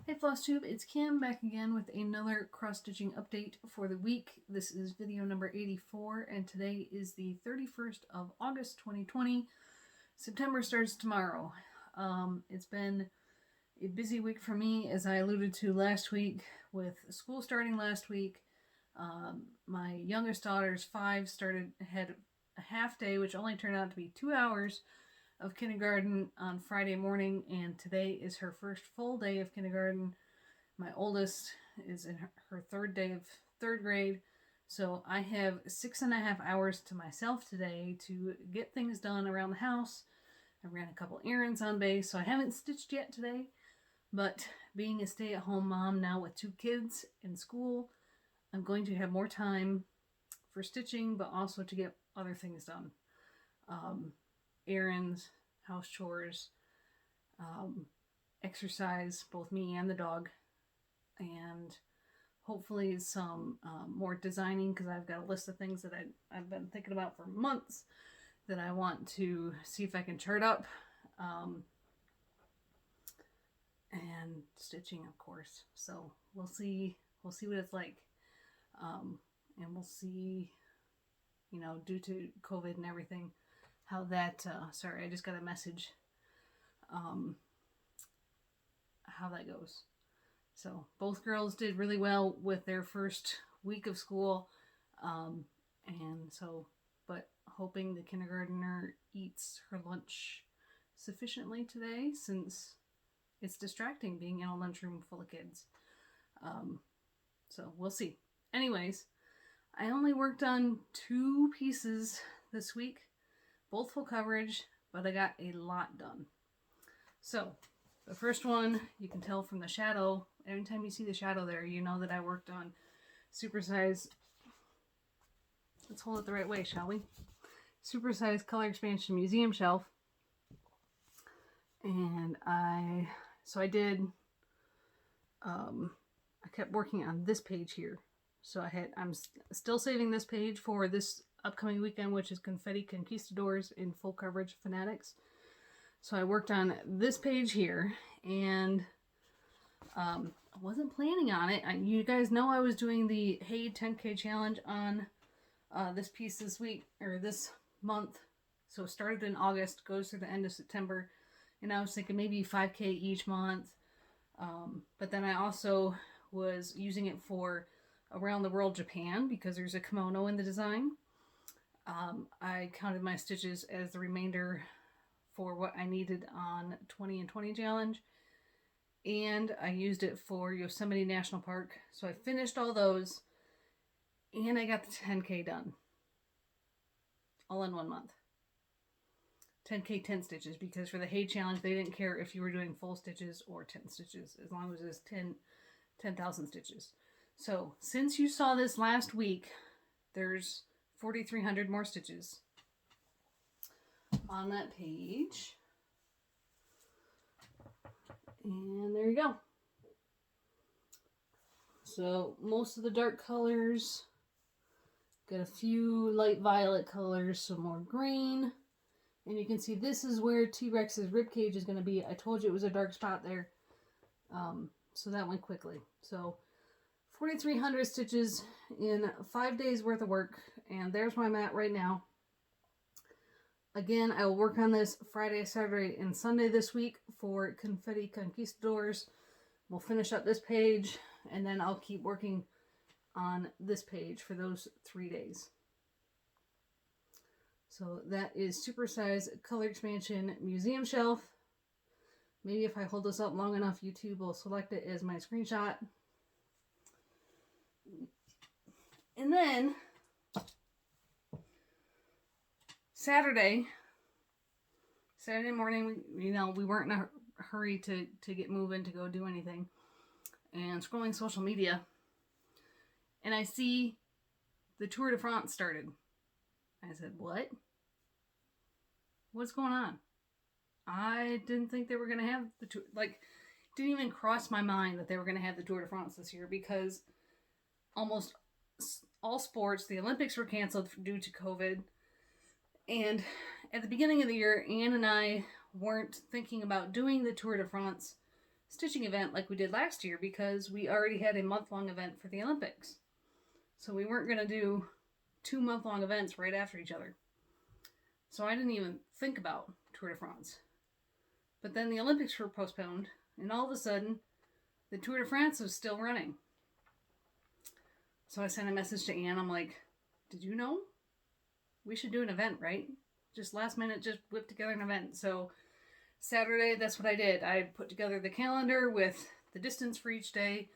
Hey Flosstube, it's Kim back again with another cross-stitching update for the week. This is video number 84 and today is the 31st of August 2020. September starts tomorrow. It's been a busy week for me, as I alluded to last week, with school starting last week. My youngest daughter's 5 had a half day, which only turned out to be 2 hours of kindergarten on Friday morning, and today is her first full day of kindergarten. My oldest is in her third day of third grade, so I have 6.5 hours to myself today to get things done around the house. I ran a couple errands on base, so I haven't stitched yet today, but being a stay-at-home mom now with 2 kids in school, I'm going to have more time for stitching, but also to get other things done. Errands, house chores, exercise, both me and the dog, and hopefully some more designing, because I've got a list of things that I've been thinking about for months that I want to see if I can chart up, and stitching, of course. So we'll see what it's like, and we'll see, due to COVID and everything, how that, sorry, I just got a message, how that goes. So both girls did really well with their first week of school, but hoping the kindergartner eats her lunch sufficiently today, since it's distracting being in a lunchroom full of kids. So we'll see. Anyways, I only worked on 2 pieces this week, both full coverage, but I got a lot done. So the first one, you can tell from the shadow. Anytime you see the shadow there, you know that I worked on Supersized. Let's hold it the right way, shall we? Supersized Color Expansion Museum Shelf. And I kept working on this page here. So I'm still saving this page for this upcoming weekend, which is Confetti Conquistadors in full coverage Fanatics. So I worked on this page here, and I wasn't planning on it. You guys know I was doing the Hey 10K challenge on this piece this week, or this month. So it started in August, goes through the end of September, and I was thinking maybe 5K each month. But then I also was using it for Around the World Japan, because there's a kimono in the design. I counted my stitches as the remainder for what I needed on 20 and 20 challenge, and I used it for Yosemite National Park. So I finished all those, and I got the 10K done all in 1 month. 10K 10 stitches, because for the Hay challenge they didn't care if you were doing full stitches or 10 stitches, as long as it was 10,000 stitches. So since you saw this last week, there's 4,300 more stitches on that page. And there you go. So most of the dark colors, got a few light violet colors, some more green. And you can see this is where T-Rex's ribcage is going to be. I told you it was a dark spot there. So that went quickly. So 4,300 stitches in 5 days worth of work, and there's where I'm at right now. Again, I will work on this Friday, Saturday, and Sunday this week for Confetti Conquistadors. We'll finish up this page, and then I'll keep working on this page for those 3 days. So that is Supersized Color Expansion Museum Shelf. Maybe if I hold this up long enough, YouTube will select it as my screenshot. And then Saturday morning, we weren't in a hurry to get moving, to go do anything. And scrolling social media, and I see the Tour de France started. I said, what? What's going on? I didn't think they were going to have the tour. Didn't even cross my mind that they were going to have the Tour de France this year, because almost all sports, the Olympics were canceled due to COVID. And at the beginning of the year, Anne and I weren't thinking about doing the Tour de France stitching event like we did last year because we already had a month-long event for the Olympics. So we weren't going to do 2 month-long events right after each other. So I didn't even think about Tour de France. But then the Olympics were postponed, and all of a sudden, the Tour de France was still running. So I sent a message to Anne. I'm like, did you know? We should do an event, right? Just last minute, just whip together an event. So Saturday, that's what I did. I put together the calendar with the distance for each day,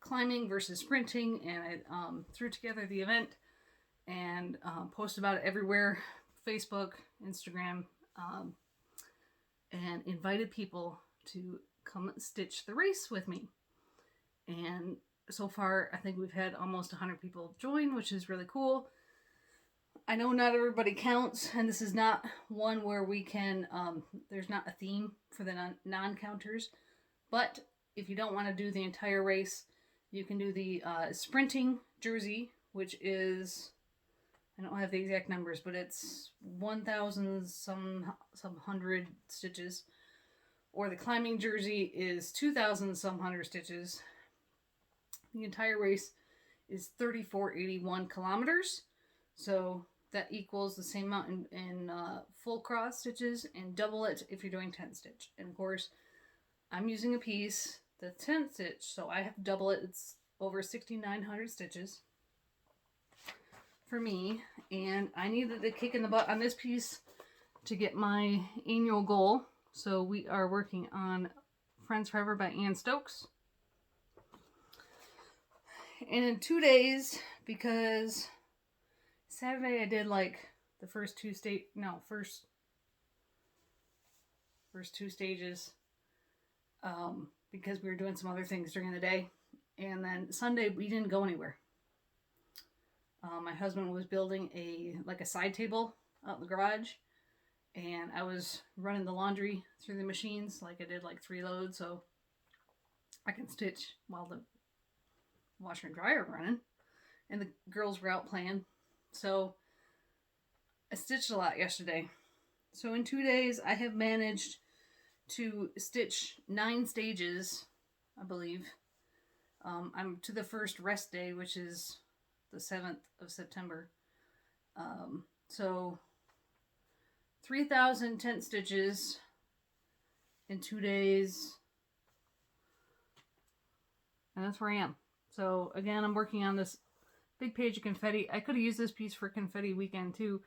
climbing versus sprinting, and I threw together the event and posted about it everywhere, Facebook, Instagram, and invited people to come stitch the race with me. And so far, I think we've had almost 100 people join, which is really cool. I know not everybody counts, and this is not one where we can, there's not a theme for the non-counters, but if you don't want to do the entire race, you can do the sprinting jersey, which is, I don't have the exact numbers, but it's 1,000 some hundred stitches, or the climbing jersey is 2,000 some hundred stitches. The entire race is 3481 kilometers, so that equals the same amount in full cross stitches, and double it if you're doing 10 stitch. And of course, I'm using a piece, the 10 stitch, so I have to double it. It's over 6,900 stitches for me, and I needed a kick in the butt on this piece to get my annual goal. So we are working on Friends Forever by Ann Stokes. And in 2 days, because Saturday I did like the first two stages because we were doing some other things during the day. And then Sunday we didn't go anywhere. My husband was building a side table out in the garage, and I was running the laundry through the machines. Like I did like 3 loads, so I can stitch while the washer and dryer are running, and the girls were out playing. So I stitched a lot yesterday. So in 2 days I have managed to stitch 9 stages, I believe. I'm to the first rest day, which is the 7th of September. So 3,000 tent stitches in 2 days, and that's where I am. So again, I'm working on this big page of confetti. I could have used this piece for confetti weekend too,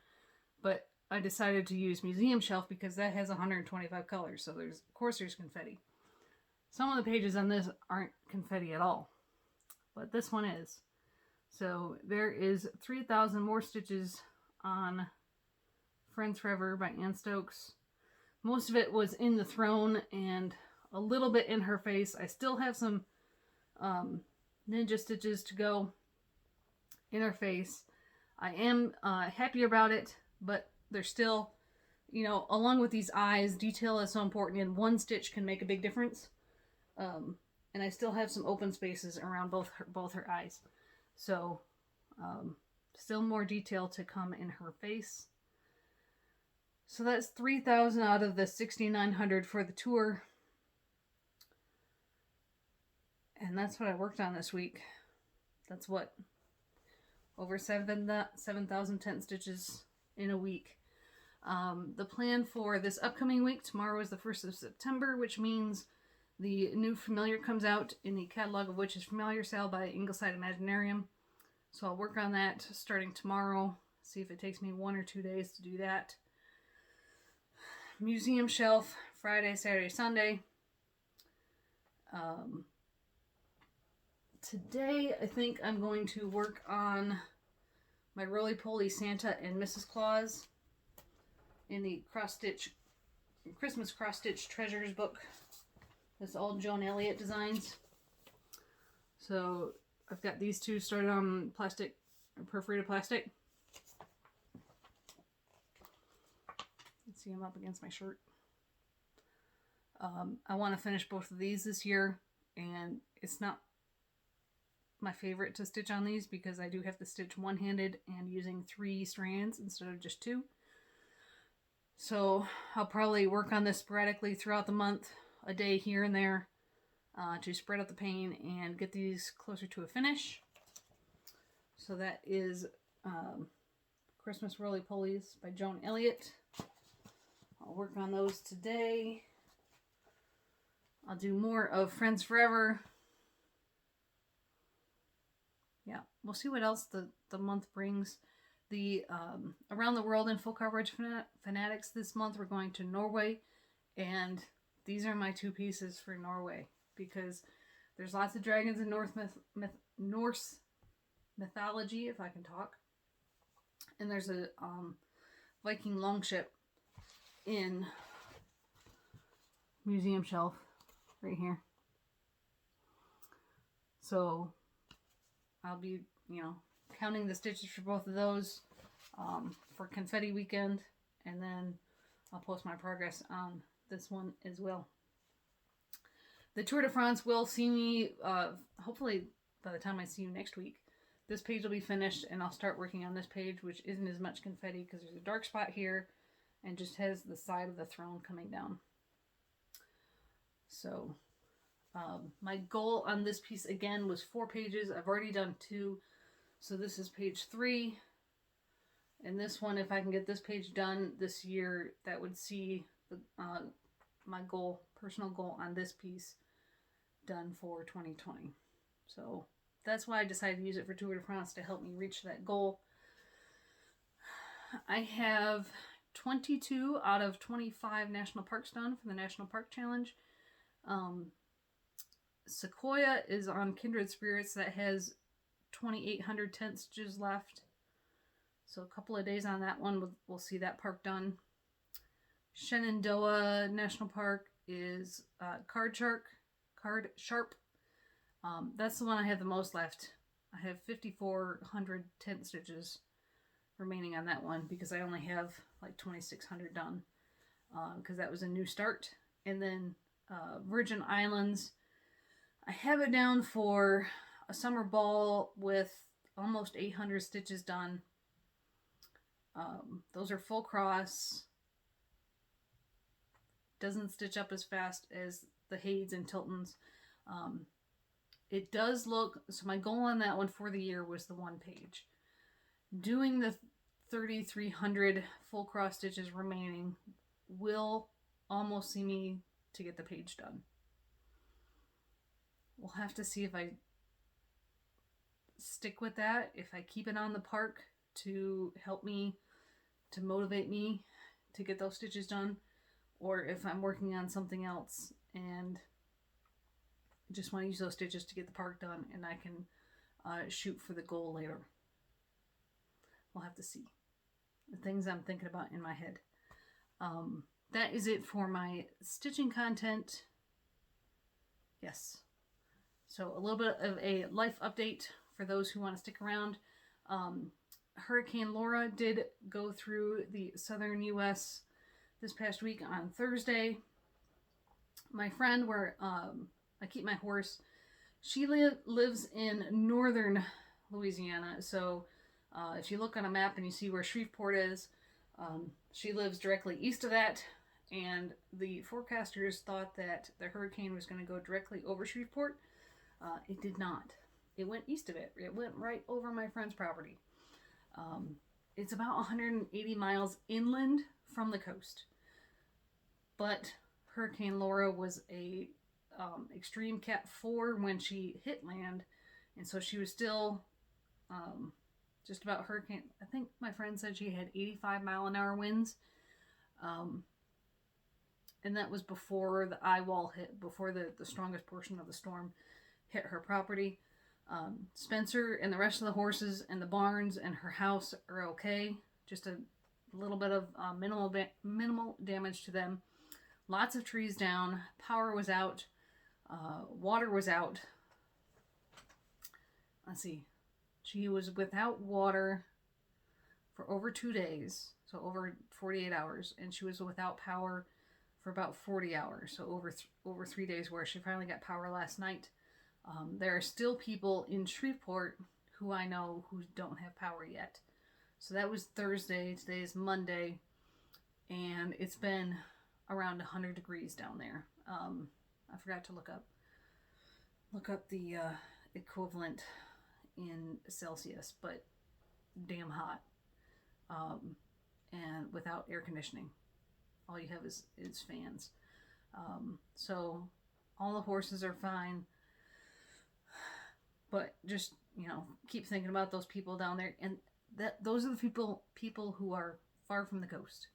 but I decided to use Museum Shelf because that has 125 colors. So of course there's confetti. Some of the pages on this aren't confetti at all, but this one is. So there is 3,000 more stitches on Friends Forever by Ann Stokes. Most of it was in the throne and a little bit in her face. I still have some ninja stitches to go in her face. I am happy about it, but there's still, along with these eyes, detail is so important, and one stitch can make a big difference. And I still have some open spaces around both her eyes. So, still more detail to come in her face. So that's 3,000 out of the 6,900 for the tour. And that's what I worked on this week. That's what? Over 7,000 tent stitches in a week. The plan for this upcoming week, tomorrow is the 1st of September, which means the new Familiar comes out in the catalog of Witch's Familiar sale by Ingleside Imaginarium. So I'll work on that starting tomorrow. See if it takes me 1 or 2 days to do that. Museum Shelf, Friday, Saturday, Sunday. Today, I think I'm going to work on my Roly-Poly Santa and Mrs. Claus in the Christmas cross-stitch treasures book. It's all Joan Elliott designs. So I've got these two started on plastic, perforated plastic. See them up against my shirt. I want to finish both of these this year, and it's not my favorite to stitch on these because I do have to stitch one-handed and using 3 strands instead of just 2. So I'll probably work on this sporadically throughout the month, a day here and there. to spread out the paint and get these closer to a finish. So that is Christmas Roly-Polies by Joan Elliott. I'll work on those today. I'll do more of Friends Forever. Yeah, we'll see what else the month brings. The Around the World in Full Coverage Fanatics this month, we're going to Norway. And these are my 2 pieces for Norway, because there's lots of dragons in Norse mythology, if I can talk. And there's a Viking longship in Museum Shelf right here. So I'll be, counting the stitches for both of those for Confetti Weekend, and then I'll post my progress on this one as well. The Tour de France will see me, hopefully by the time I see you next week, this page will be finished, and I'll start working on this page, which isn't as much confetti because there's a dark spot here and just has the side of the throne coming down. So my goal on this piece again was 4 pages. I've already done 2, so this is page 3. And this one, if I can get this page done this year, that would see my goal, personal goal on this piece done for 2020. So that's why I decided to use it for Tour de France, to help me reach that goal. I have 22 out of 25 national parks done for the National Park Challenge. Sequoia is on Kindred Spirits. That has 2,800 tent stitches left. So a couple of days on that one, we'll see that park done. Shenandoah National Park is Card Sharp. That's the one I have the most left. I have 5,400 tent stitches remaining on that one, because I only have like 2,600 done, because that was a new start. And then Virgin Islands, I have it down for a summer ball with almost 800 stitches done. Those are full cross. Doesn't stitch up as fast as the Hades and Tiltons. It does look, so my goal on that one for the year was the 1 page. Doing the 3,300 full cross stitches remaining will almost see me to get the page done. We'll have to see if I stick with that, if I keep it on the park to help me, to motivate me to get those stitches done, or if I'm working on something else and just want to use those stitches to get the park done, and I can shoot for the goal later. We'll have to see. The things I'm thinking about in my head. That is it for my stitching content. Yes. So a little bit of a life update for those who want to stick around. Hurricane Laura did go through the southern U.S. this past week on Thursday. My friend, where I keep my horse, she lives in northern Louisiana. So if you look on a map and you see where Shreveport is, she lives directly east of that. And the forecasters thought that the hurricane was going to go directly over Shreveport. It did not. It went east of it. It went right over my friend's property. It's about 180 miles inland from the coast. But Hurricane Laura was a extreme Cat 4 when she hit land. And so she was still just about hurricane. I think my friend said she had 85-mile-an-hour winds. And that was before the eye wall hit, before the strongest portion of the storm hit her property. Spencer and the rest of the horses and the barns and her house are okay. Just a little bit of minimal damage to them. Lots of trees down. Power was out. Water was out. Let's see. She was without water for over 2 days, so over 48 hours, and she was without power for about 40 hours, so over 3 days, where she finally got power last night. There are still people in Shreveport who I know who don't have power yet. So that was Thursday. Today is Monday, and it's been around 100 degrees down there. I forgot to look up look up the equivalent in Celsius, but damn hot, and without air conditioning. All you have is fans. So all the horses are fine, but just, keep thinking about those people down there, and those are the people who are far from the coast.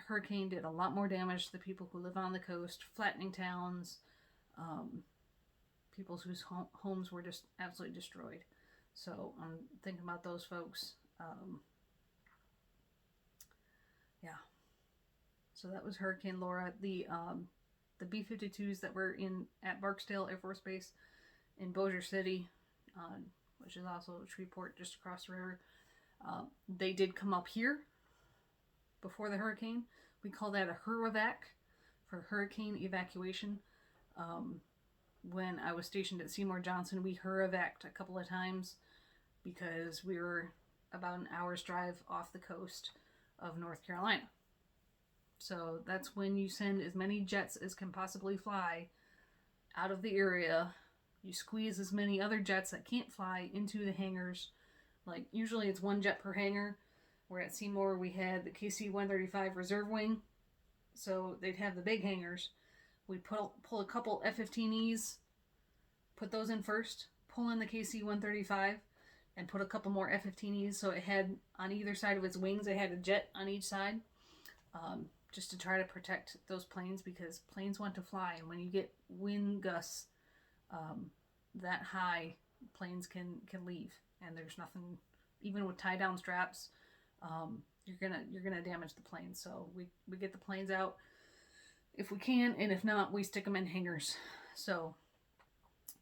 Hurricane did a lot more damage to the people who live on the coast, flattening towns, people whose homes were just absolutely destroyed. So I'm thinking about those folks. Yeah. So that was Hurricane Laura. The B-52s that were at Barksdale Air Force Base in Bossier City, which is also Shreveport, just across the river, they did come up here before the hurricane. We call that a HUREVAC, for hurricane evacuation. When I was stationed at Seymour Johnson, we HUREVAC'd a couple of times because we were about an hour's drive off the coast of North Carolina. So that's when you send as many jets as can possibly fly out of the area. You squeeze as many other jets that can't fly into the hangars. Like, usually it's one jet per hangar. Where at Seymour we had the KC-135 reserve wing. So they'd have the big hangars. We'd pull a couple F-15Es, put those in first, pull in the KC-135, and put a couple more F-15Es. So it had, on either side of its wings, it had a jet on each side. Just to try to protect those planes, because planes want to fly, and when you get wind gusts that high, planes can leave, and there's nothing, even with tie down straps, you're gonna damage the plane. So we get the planes out if we can, and if not, we stick them in hangars. So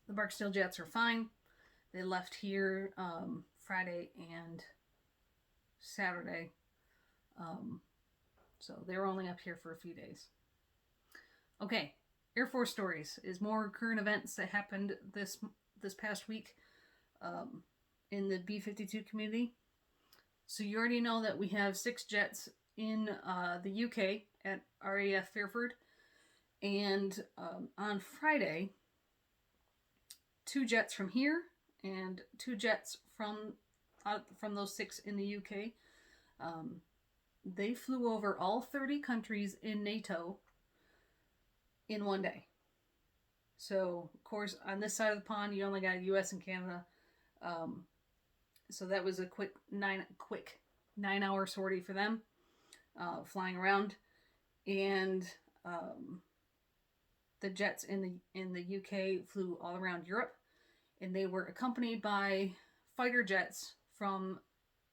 the Barksdale jets are fine. They left here Friday and Saturday. So they were only up here for a few days. Okay, Air Force Stories is more current events that happened this past week in the B-52 community. So you already know that we have 6 jets in the UK at RAF Fairford. And on Friday, 2 jets from here and 2 jets from those 6 in the UK. They flew over all 30 countries in NATO in one day. So, of course, on this side of the pond, you only got US and Canada. So that was a quick 9-hour sortie for them, flying around. And the jets in the UK flew all around Europe, and they were accompanied by fighter jets from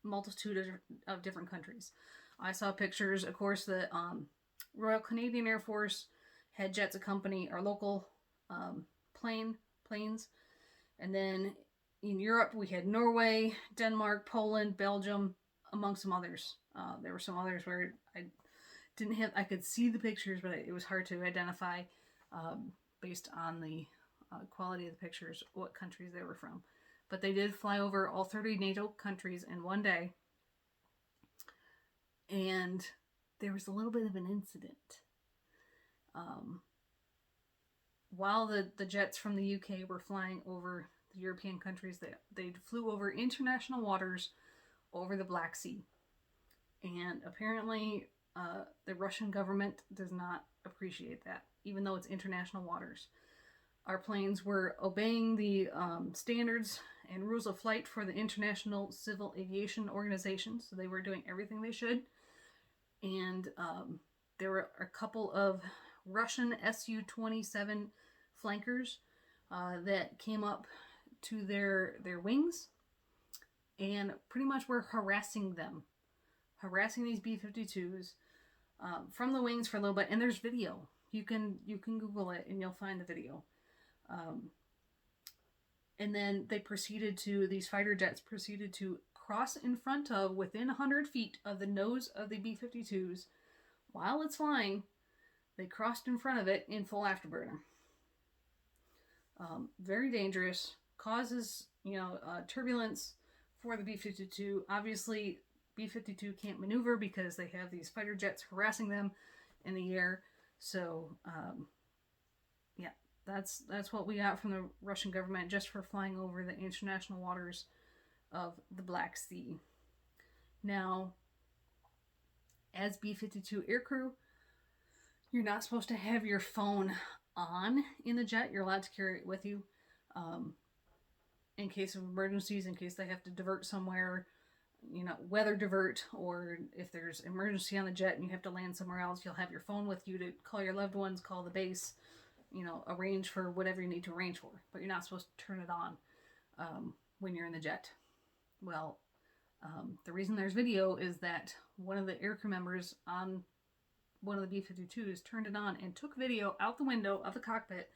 multitude of different countries. I saw pictures. Of course, the Royal Canadian Air Force had jets accompany our local planes. And then in Europe, we had Norway, Denmark, Poland, Belgium, among some others. There were some others where I could see the pictures, but it was hard to identify based on the quality of the pictures what countries they were from. But they did fly over all 30 NATO countries in one day. And there was a little bit of an incident. While the jets from the UK were flying over the European countries, they flew over international waters over the Black Sea. And apparently the Russian government does not appreciate that, even though it's international waters. Our planes were obeying the standards and rules of flight for the International Civil Aviation Organization, so they were doing everything they should. And there were a couple of Russian Su-27 flankers that came up to their wings and pretty much were harassing these B-52s from the wings for a little bit. And there's video. You can Google it and you'll find the video. And then these fighter jets proceeded to cross in front of, within 100 feet of the nose of the B-52s. While it's flying, they crossed in front of it in full afterburner. Very dangerous. Causes, turbulence for the B-52. Obviously, B-52 can't maneuver because they have these fighter jets harassing them in the air. So, That's what we got from the Russian government just for flying over the international waters of the Black Sea. Now, as B-52 aircrew, you're not supposed to have your phone on in the jet. You're allowed to carry it with you in case of emergencies, in case they have to divert somewhere, weather divert, or if there's emergency on the jet and you have to land somewhere else, you'll have your phone with you to call your loved ones, call the base, arrange for whatever you need to arrange for. But you're not supposed to turn it on when you're in the jet. Well, the reason there's video is that one of the aircrew members on one of the B-52s turned it on and took video out the window of the cockpit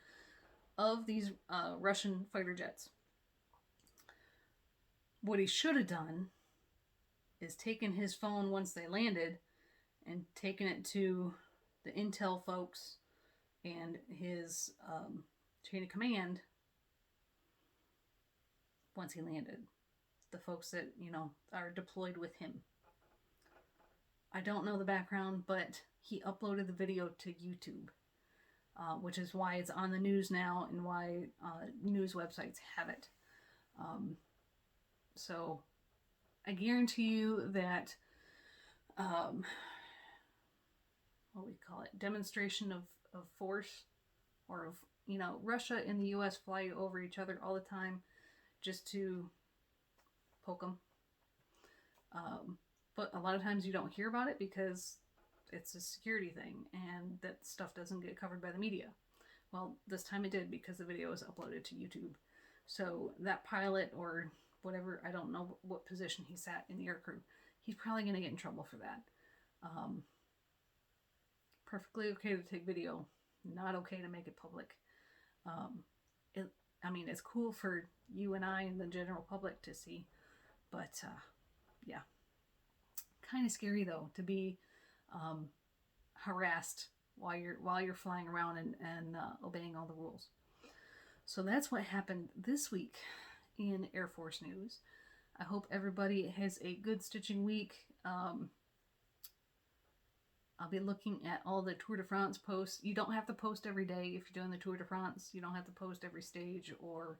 of these Russian fighter jets. What he should have done is taken his phone once they landed and taken it to the intel folks and his chain of command once he landed. The folks that, are deployed with him. I don't know the background, but he uploaded the video to YouTube, which is why it's on the news now and why news websites have it. So I guarantee you that what we call it, demonstration of force, or of, Russia and the US fly over each other all the time just to poke them. But a lot of times you don't hear about it because it's a security thing and that stuff doesn't get covered by the media. Well, this time it did because the video was uploaded to YouTube. So that pilot, or whatever, I don't know what position he sat in the aircrew, he's probably going to get in trouble for that. Perfectly okay to take video, not okay to make it public. It's cool for you and I and the general public to see, but yeah, kind of scary though to be harassed while you're flying around and obeying all the rules. So that's what happened this week in Air Force news. I hope everybody has a good stitching week. I'll be looking at all the Tour de France posts. You don't have to post every day if you're doing the Tour de France. You don't have to post every stage, or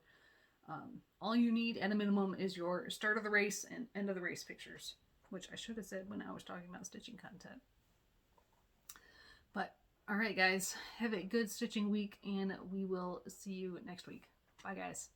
all you need at a minimum is your start of the race and end of the race pictures, which I should have said when I was talking about stitching content. But all right, guys, have a good stitching week, and we will see you next week. Bye, guys.